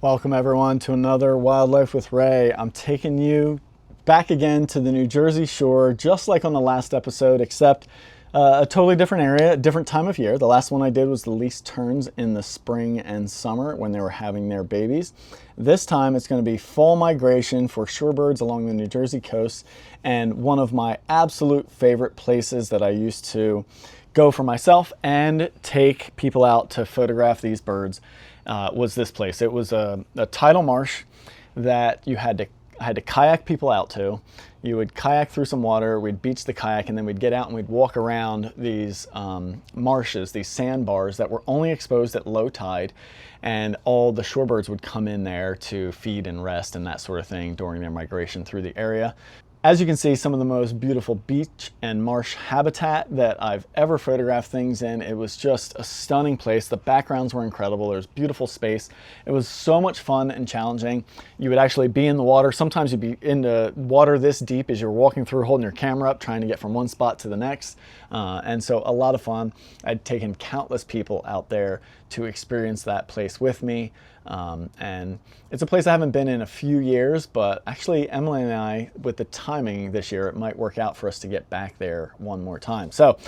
Welcome everyone to another Wildlife with Ray. I'm taking you back again to the New Jersey shore, just like on the last episode, except a totally different area, a different time of year. The last one I did was the least terns in the spring and summer when they were having their babies. This time it's going to be fall migration for shorebirds along the New Jersey coast, and one of my absolute favorite places that I used to go for myself and take people out to photograph these birds was this place. It was a tidal marsh that I had to kayak people out to. You would kayak through some water, we'd beach the kayak, and then we'd get out and we'd walk around these marshes, these sandbars that were only exposed at low tide, and all the shorebirds would come in there to feed and rest and that sort of thing during their migration through the area. As you can see, some of the most beautiful beach and marsh habitat that I've ever photographed things in. It was just a stunning place. The backgrounds were incredible. There was beautiful space. It was so much fun and challenging. You would actually be in the water. Sometimes you'd be in the water this deep as you're walking through, holding your camera up, trying to get from one spot to the next. And so a lot of fun. I'd taken countless people out there to experience that place with me. And it's a place I haven't been in a few years, but actually Emily and I, with the timing this year, it might work out for us to get back there one more time. So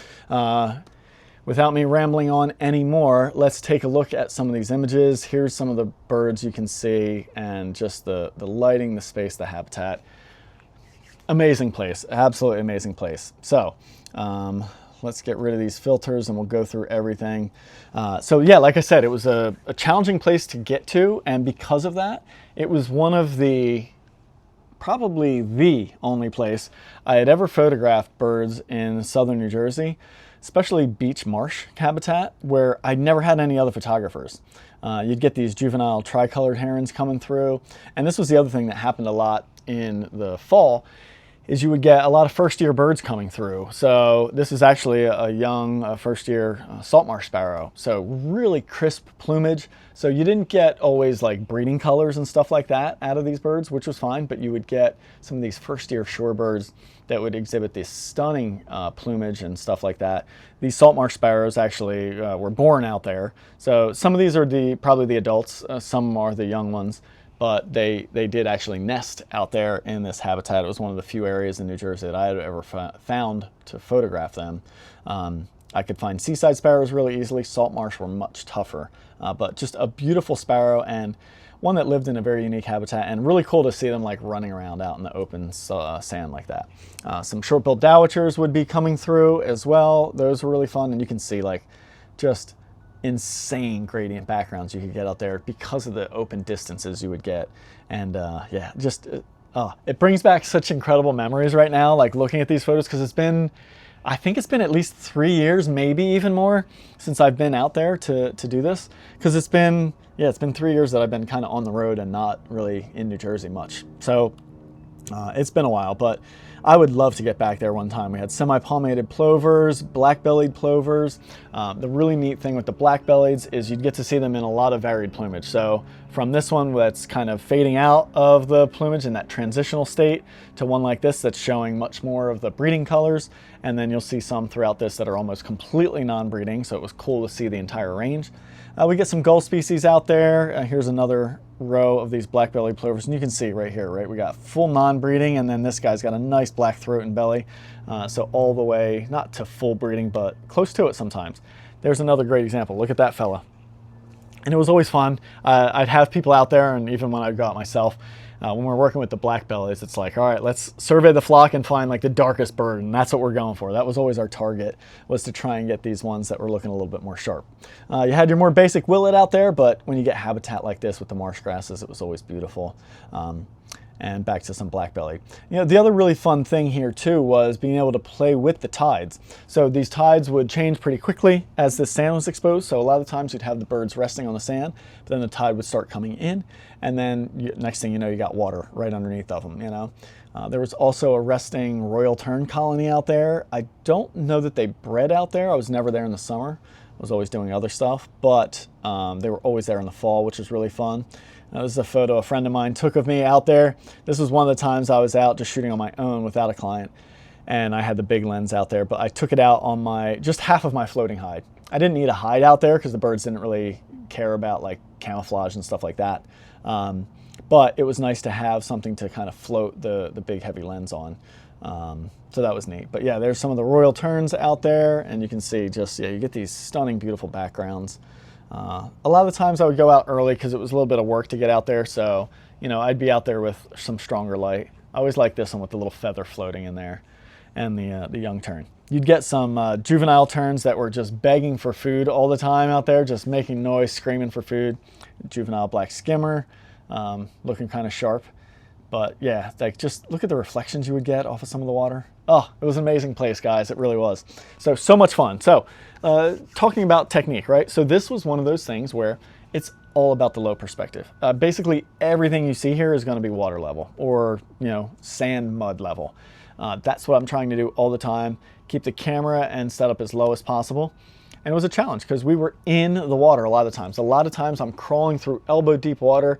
without me rambling on anymore, let's take a look at some of these images. Here's some of the birds you can see, and just the lighting, the space, the habitat. Amazing place, absolutely amazing place. So let's get rid of these filters and we'll go through everything. So yeah, like I said, it was a challenging place to get to, and because of that, it was one of probably the only place I had ever photographed birds in southern New Jersey, especially beach marsh habitat, where I'd never had any other photographers. You'd get these juvenile tricolored herons coming through, and this was the other thing that happened a lot in the fall, is you would get a lot of first-year birds coming through. So this is actually a young first-year salt marsh sparrow. So really crisp plumage. So you didn't get always like breeding colors and stuff like that out of these birds, which was fine, but you would get some of these first-year shorebirds that would exhibit this stunning plumage and stuff like that. These salt marsh sparrows actually were born out there. So some of these are probably the adults, some are the young ones. But they did actually nest out there in this habitat. It was one of the few areas in New Jersey that I had ever found to photograph them. I could find seaside sparrows really easily. Salt marsh were much tougher, but just a beautiful sparrow, and one that lived in a very unique habitat, and really cool to see them like running around out in the open sand like that. Some short-billed dowitchers would be coming through as well. Those were really fun, and you can see like just insane gradient backgrounds you could get out there because of the open distances you would get. And yeah, just it brings back such incredible memories right now, like looking at these photos, because I think it's been at least 3 years, maybe even more, since I've been out there to do this, because it's been 3 years that I've been kind of on the road and not really in New Jersey much. So it's been a while, but I would love to get back there one time. We had semi-palmated plovers, black-bellied plovers. The really neat thing with the black-bellieds is you'd get to see them in a lot of varied plumage. So from this one that's kind of fading out of the plumage in that transitional state to one like this that's showing much more of the breeding colors. And then you'll see some throughout this that are almost completely non-breeding. So it was cool to see the entire range. We get some gull species out there. Here's another row of these black-bellied plovers, and you can see right here, right, we got full non-breeding, and then this guy's got a nice black throat and belly, so all the way, not to full breeding, but close to it sometimes. There's another great example. Look at that fella. And it was always fun. I'd have people out there, and even when I'd go out myself, when we're working with the black bellies, it's like, all right, let's survey the flock and find like the darkest bird, and that's what we're going for. That was always our target, was to try and get these ones that were looking a little bit more sharp. You had your more basic willet out there, but when you get habitat like this with the marsh grasses, it was always beautiful. And back to some black-bellied. You know, the other really fun thing here too was being able to play with the tides. So these tides would change pretty quickly as the sand was exposed. So a lot of times you'd have the birds resting on the sand, but then the tide would start coming in, and then next thing you know, you got water right underneath of them, you know. There was also a resting royal tern colony out there. I don't know that they bred out there. I was never there in the summer. I was always doing other stuff, but they were always there in the fall, which was really fun. This is a photo a friend of mine took of me out there. This was one of the times I was out just shooting on my own without a client, and I had the big lens out there, but I took it out on just half of my floating hide. I didn't need a hide out there because the birds didn't really care about like camouflage and stuff like that. But it was nice to have something to kind of float the big heavy lens on. So that was neat. But yeah, there's some of the royal terns out there, and you can see just, yeah, you get these stunning, beautiful backgrounds. A lot of the times I would go out early because it was a little bit of work to get out there. So, you know, I'd be out there with some stronger light. I always like this one with the little feather floating in there, and the young tern. You'd get some juvenile terns that were just begging for food all the time out there, just making noise, screaming for food. Juvenile black skimmer, looking kind of sharp. But yeah, like just look at the reflections you would get off of some of the water. Oh, it was an amazing place, guys. It really was. So much fun. So talking about technique, right? So this was one of those things where it's all about the low perspective. Basically, everything you see here is going to be water level or, you know, sand mud level. That's what I'm trying to do all the time. Keep the camera and setup as low as possible. And it was a challenge because we were in the water a lot of times. A lot of times I'm crawling through elbow deep water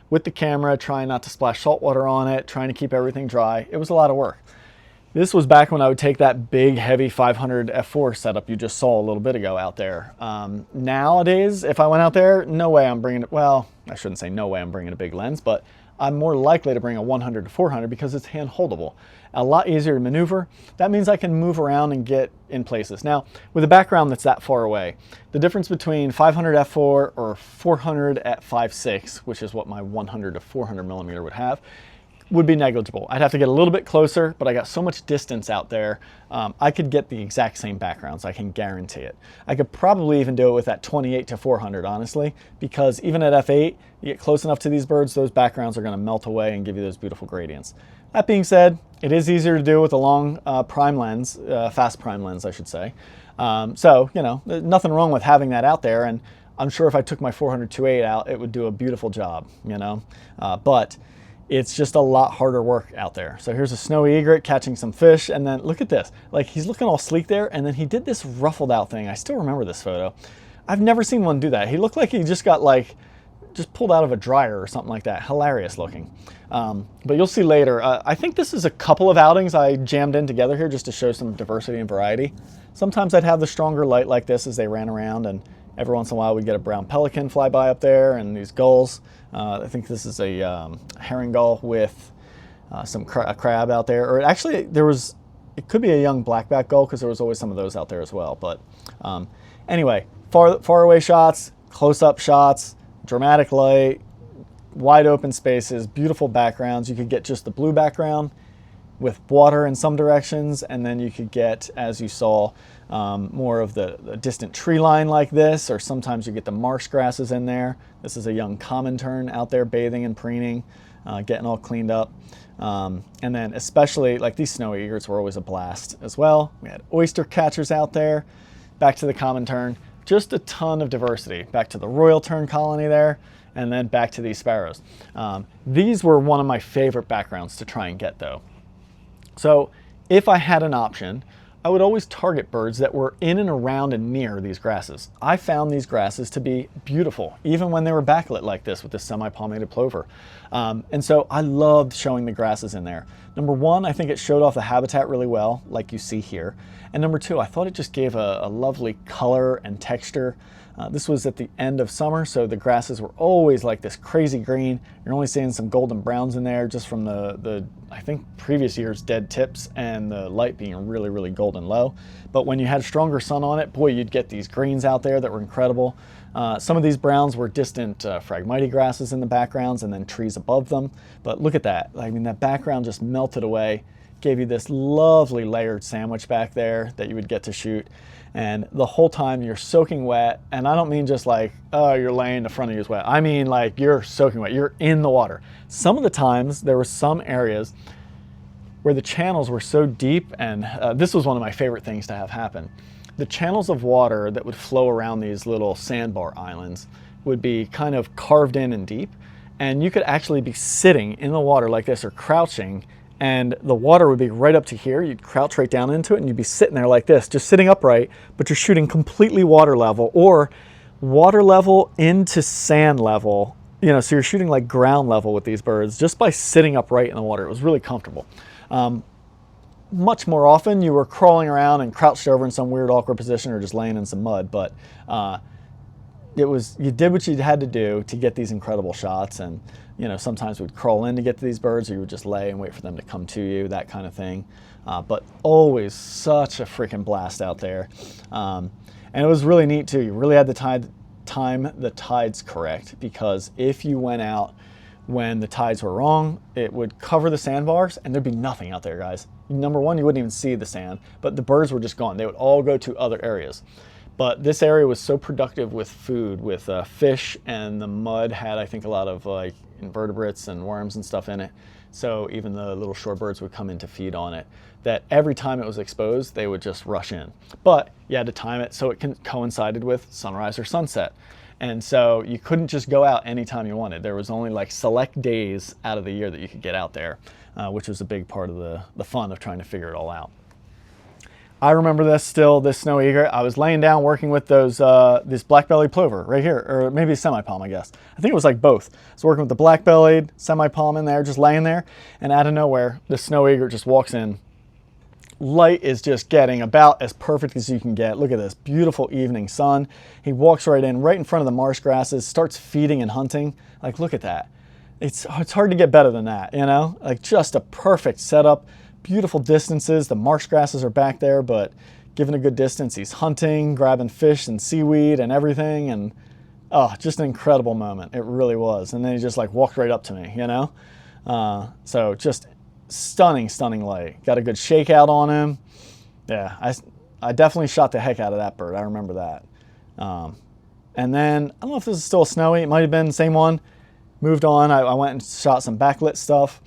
with the camera, trying not to splash salt water on it, trying to keep everything dry. It was a lot of work. This was back when I would take that big, heavy 500 f4 setup you just saw a little bit ago out there. Nowadays, if I went out there, no way I'm bringing it. Well, I shouldn't say no way I'm bringing a big lens, but I'm more likely to bring a 100 to 400 because it's hand holdable. A lot easier to maneuver. That means I can move around and get in places. Now, with a background that's that far away, the difference between 500 f4 or 400 at 5.6, which is what my 100 to 400 millimeter would have, would be negligible. I'd have to get a little bit closer, but I got so much distance out there, I could get the exact same backgrounds, I can guarantee it. I could probably even do it with that 28 to 400, honestly, because even at f8, you get close enough to these birds, those backgrounds are gonna melt away and give you those beautiful gradients. That being said, it is easier to do with a long prime lens, fast prime lens, I should say. So, you know, there's nothing wrong with having that out there, and I'm sure if I took my 400-2.8 out, it would do a beautiful job, you know, but it's just a lot harder work out there. So here's a snowy egret catching some fish, and then look at this. Like, he's looking all sleek there, and then he did this ruffled out thing. I still remember this photo. I've never seen one do that. He looked like he just got just pulled out of a dryer or something like that. Hilarious looking. But you'll see later. I think this is a couple of outings I jammed in together here just to show some diversity and variety. Sometimes I'd have the stronger light like this as they ran around, and every once in a while we'd get a brown pelican fly by up there and these gulls. I think this is a herring gull with a crab out there. Or actually, it could be a young blackback gull because there was always some of those out there as well. But anyway, far away shots, close-up shots, dramatic light, wide open spaces, beautiful backgrounds. You could get just the blue background with water in some directions, and then you could get, as you saw, more of the distant tree line like this, or sometimes you get the marsh grasses in there. This is a young common tern out there bathing and preening, getting all cleaned up. And then especially, like, these snowy egrets were always a blast as well. We had oyster catchers out there, back to the common tern, just a ton of diversity. Back to the royal tern colony there, and then back to these sparrows. These were one of my favorite backgrounds to try and get, though. So if I had an option, I would always target birds that were in and around and near these grasses. I found these grasses to be beautiful, even when they were backlit like this with this semi-palmated plover. And so I loved showing the grasses in there. Number one, I think it showed off the habitat really well, like you see here. And number two, I thought it just gave a lovely color and texture. This was at the end of summer, so the grasses were always like this crazy green. You're only seeing some golden browns in there just from the I think, previous year's dead tips and the light being really, really golden low. But when you had stronger sun on it, boy, you'd get these greens out there that were incredible. Some of these browns were distant Phragmite grasses in the backgrounds and then trees above them. But look at that. I mean, that background just melted away, gave you this lovely layered sandwich back there that you would get to shoot. And the whole time you're soaking wet, and I don't mean just like, oh, you're laying the front of you is wet. I mean like you're soaking wet, you're in the water. Some of the times there were some areas where the channels were so deep, and this was one of my favorite things to have happen. The channels of water that would flow around these little sandbar islands would be kind of carved in and deep, and you could actually be sitting in the water like this or crouching, and the water would be right up to here. You'd crouch right down into it and you'd be sitting there like this, just sitting upright, but you're shooting completely water level or water level into sand level. You know, so you're shooting like ground level with these birds just by sitting upright in the water. It was really comfortable. Much more often you were crawling around and crouched over in some weird awkward position or just laying in some mud, but you did what you had to do to get these incredible shots. And you know, sometimes we'd crawl in to get to these birds, or you would just lay and wait for them to come to you, that kind of thing. But always such a freaking blast out there. And it was really neat too. You really had to time the tides correct, because if you went out when the tides were wrong, it would cover the sandbars and there'd be nothing out there, guys. Number one, you wouldn't even see the sand, but the birds were just gone. They would all go to other areas. But this area was so productive with food, with fish, and the mud had, I think, a lot of like invertebrates and worms and stuff in it. So even the little shorebirds would come in to feed on it, that every time it was exposed, they would just rush in. But you had to time it so it coincided with sunrise or sunset. And so you couldn't just go out anytime you wanted. There was only like select days out of the year that you could get out there, which was a big part of the fun of trying to figure it all out. I remember this snow egret. I was laying down working with this black-bellied plover right here, or maybe a semi-palm, I guess. I think it was like both. I was working with the black-bellied, semi-palm in there, just laying there, and out of nowhere, this snow egret just walks in. Light is just getting about as perfect as you can get. Look at this beautiful evening sun. He walks right in front of the marsh grasses, starts feeding and hunting. Like, look at that. It's hard to get better than that, you know? Like, just a perfect setup. Beautiful distances. The marsh grasses are back there, but given a good distance, he's hunting, grabbing fish and seaweed and everything. And oh, just an incredible moment. It really was. And then he just like walked right up to me, you know? So just stunning light. Got a good shakeout on him. Yeah, I definitely shot the heck out of that bird. I remember that. And then, I don't know if this is still snowy. It might have been the same one. Moved on. I went and shot some backlit stuff.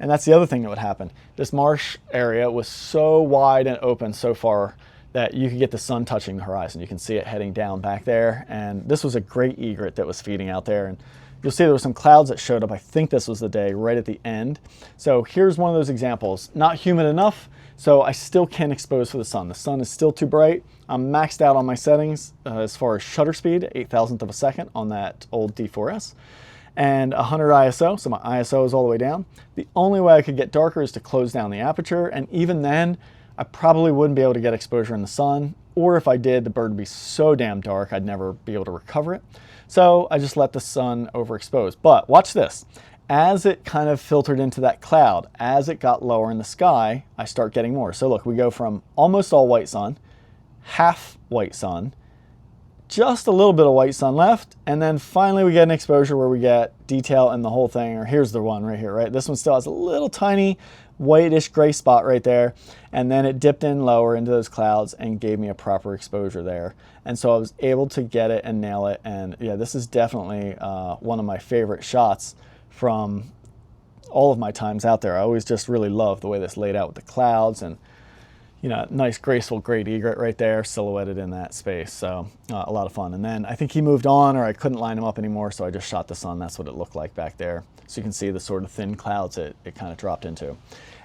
And that's the other thing that would happen. This marsh area was so wide and open so far that you could get the sun touching the horizon. You can see it heading down back there. And this was a great egret that was feeding out there. And you'll see there were some clouds that showed up. I think this was the day right at the end. So here's one of those examples. Not humid enough, so I still can't expose for the sun. The sun is still too bright. I'm maxed out on my settings as far as shutter speed, 8,000th of a second on that old D4S. And 100 ISO, so my ISO is all the way down. The only way I could get darker is to close down the aperture, and even then, I probably wouldn't be able to get exposure in the sun, or if I did, the bird would be so damn dark, I'd never be able to recover it. So I just let the sun overexpose. But watch this. As it kind of filtered into that cloud, as it got lower in the sky, I start getting more. So look, we go from almost all white sun, half white sun, just a little bit of white sun left, and then finally we get an exposure where we get detail in the whole thing. Or here's the one right here, right? This one still has a little tiny whitish gray spot right there, and then it dipped in lower into those clouds and gave me a proper exposure there. And so I was able to get it and nail it. And yeah, this is definitely one of my favorite shots from all of my times out there. I always just really love the way this laid out with the clouds, and you know, nice graceful great egret right there silhouetted in that space. So a lot of fun. And then I think he moved on, or I couldn't line him up anymore, so I just shot the sun. That's what it looked like back there. So you can see the sort of thin clouds it kind of dropped into.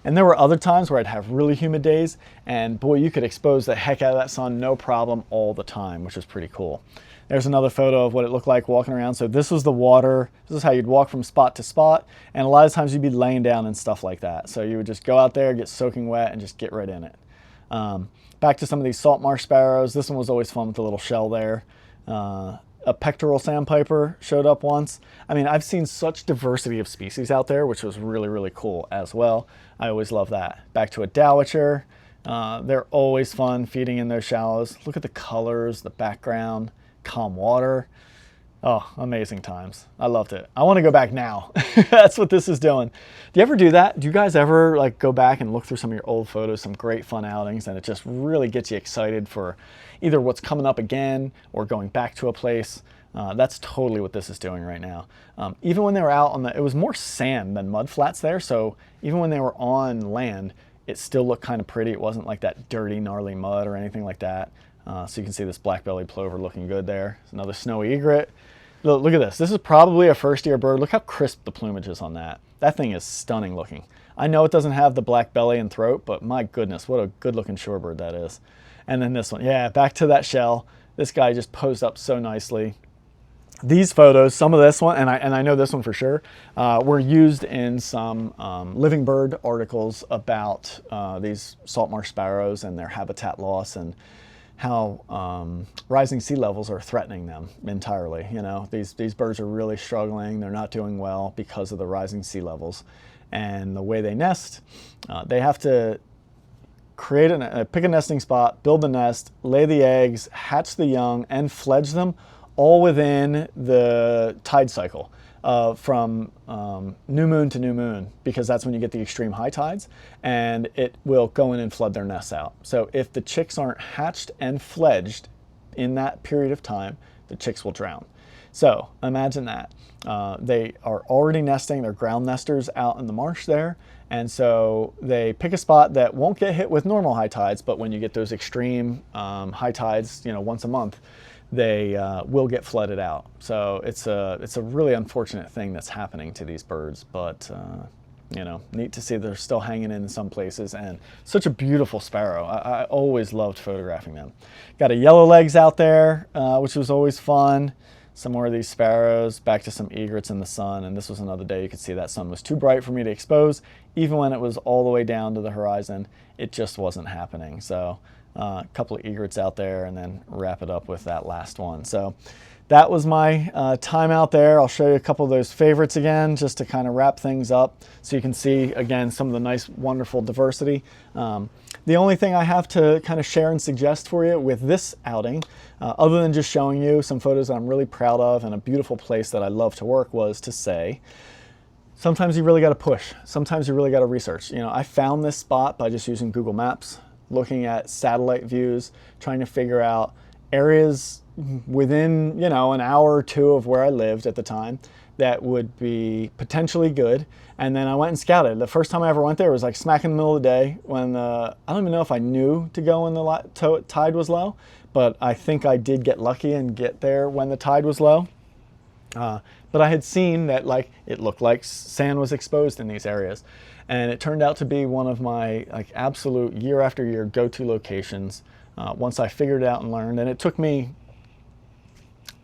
And there were other times where I'd have really humid days, and boy, you could expose the heck out of that sun no problem all the time, which is pretty cool. There's another photo of what it looked like walking around. So this was the water. This is how you'd walk from spot to spot. And a lot of times you'd be laying down and stuff like that. So you would just go out there, get soaking wet, and just get right in it. Back to some of these salt marsh sparrows. This one was always fun with the little shell there. A pectoral sandpiper showed up once. I mean, I've seen such diversity of species out there, which was really, really cool as well. I always love that. Back to a dowitcher. They're always fun feeding in those shallows. Look at the colors, the background, calm water. Oh, amazing times. I loved it. I want to go back now. That's what this is doing. Do you ever do that? Do you guys ever like go back and look through some of your old photos, some great fun outings, and it just really gets you excited for either what's coming up again or going back to a place? That's totally what this is doing right now. Even when they were out on it was more sand than mud flats there. So even when they were on land, it still looked kind of pretty. It wasn't like that dirty, gnarly mud or anything like that. So you can see this black-bellied plover looking good there. It's another snowy egret. Look at this. This is probably a first-year bird. Look how crisp the plumage is on that. That thing is stunning looking. I know it doesn't have the black belly and throat, but my goodness, what a good-looking shorebird that is. And then this one. Yeah, back to that shell. This guy just posed up so nicely. These photos, some of this one, and I know this one for sure, were used in some living bird articles about these salt marsh sparrows and their habitat loss. And how rising sea levels are threatening them entirely. You know, these birds are really struggling. They're not doing well because of the rising sea levels. And the way they nest, they have to create pick a nesting spot, build the nest, lay the eggs, hatch the young, and fledge them all within the tide cycle. From new moon to new moon, because that's when you get the extreme high tides, and it will go in and flood their nests out. So if the chicks aren't hatched and fledged in that period of time, the chicks will drown. So imagine that. They are already nesting, they're ground nesters out in the marsh there, and so they pick a spot that won't get hit with normal high tides, but when you get those extreme high tides, you know, once a month, they will get flooded out. So it's a really unfortunate thing that's happening to these birds, but you know, neat to see they're still hanging in some places, and such a beautiful sparrow. I always loved photographing them. Got a yellow legs out there, which was always fun. Some more of these sparrows, back to some egrets in the sun, and this was another day you could see that sun was too bright for me to expose. Even when it was all the way down to the horizon, it just wasn't happening. So a couple of egrets out there, and then wrap it up with that last one. So that was my time out there. I'll show you a couple of those favorites again, just to kind of wrap things up, so you can see again some of the nice, wonderful diversity. The only thing I have to kind of share and suggest for you with this outing, other than just showing you some photos that I'm really proud of and a beautiful place that I love to work, was to say, sometimes you really got to push. Sometimes you really got to research. You know, I found this spot by just using Google Maps, looking at satellite views, trying to figure out areas within, you know, an hour or two of where I lived at the time that would be potentially good. And then I went and scouted. The first time I ever went there was like smack in the middle of the day when I don't even know if I knew to go when the tide was low, but I think I did get lucky and get there when the tide was low. But I had seen that, like, it looked like sand was exposed in these areas, and it turned out to be one of my like absolute year after year go-to locations. Once I figured it out and learned, and it took me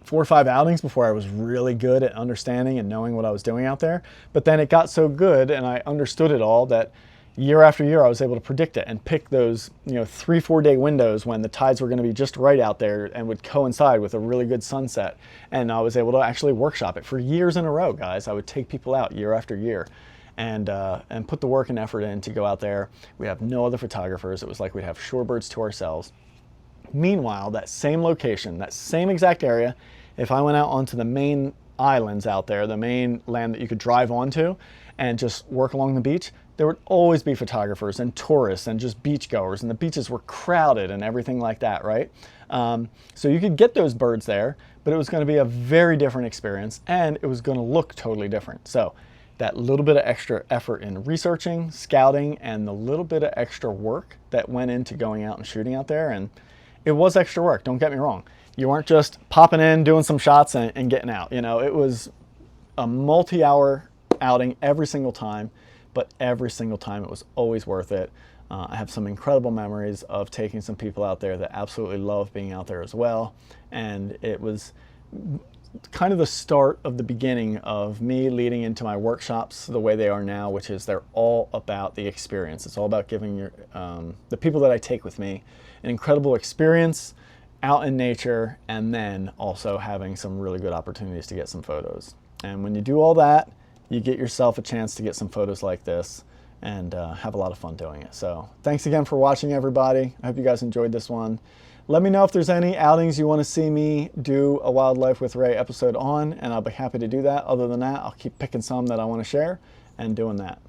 4 or 5 outings before I was really good at understanding and knowing what I was doing out there. But then it got so good and I understood it all that year after year I was able to predict it and pick those, you know, 3-4 day windows when the tides were going to be just right out there and would coincide with a really good sunset. And I was able to actually workshop it for years in a row, guys. I would take people out year after year and put the work and effort in to go out there. We have no other photographers. It was like we'd have shorebirds to ourselves. Meanwhile, that same location, that same exact area, if I went out onto the main islands out there, the main land that you could drive onto and just work along the beach, there would always be photographers and tourists and just beachgoers, and the beaches were crowded and everything like that, right? So you could get those birds there, but it was going to be a very different experience, and it was going to look totally different. So that little bit of extra effort in researching, scouting, and the little bit of extra work that went into going out and shooting out there, and it was extra work, don't get me wrong. You weren't just popping in, doing some shots and getting out. You know, it was a multi-hour outing every single time, but every single time it was always worth it. I have some incredible memories of taking some people out there that absolutely love being out there as well. And it was kind of the start of the beginning of me leading into my workshops the way they are now, which is they're all about the experience. It's all about giving the people that I take with me an incredible experience out in nature, and then also having some really good opportunities to get some photos. And when you do all that, you get yourself a chance to get some photos like this and have a lot of fun doing it. So thanks again for watching, everybody. I hope you guys enjoyed this one. Let me know if there's any outings you want to see me do a Wildlife with Ray episode on, and I'll be happy to do that. Other than that, I'll keep picking some that I want to share and doing that.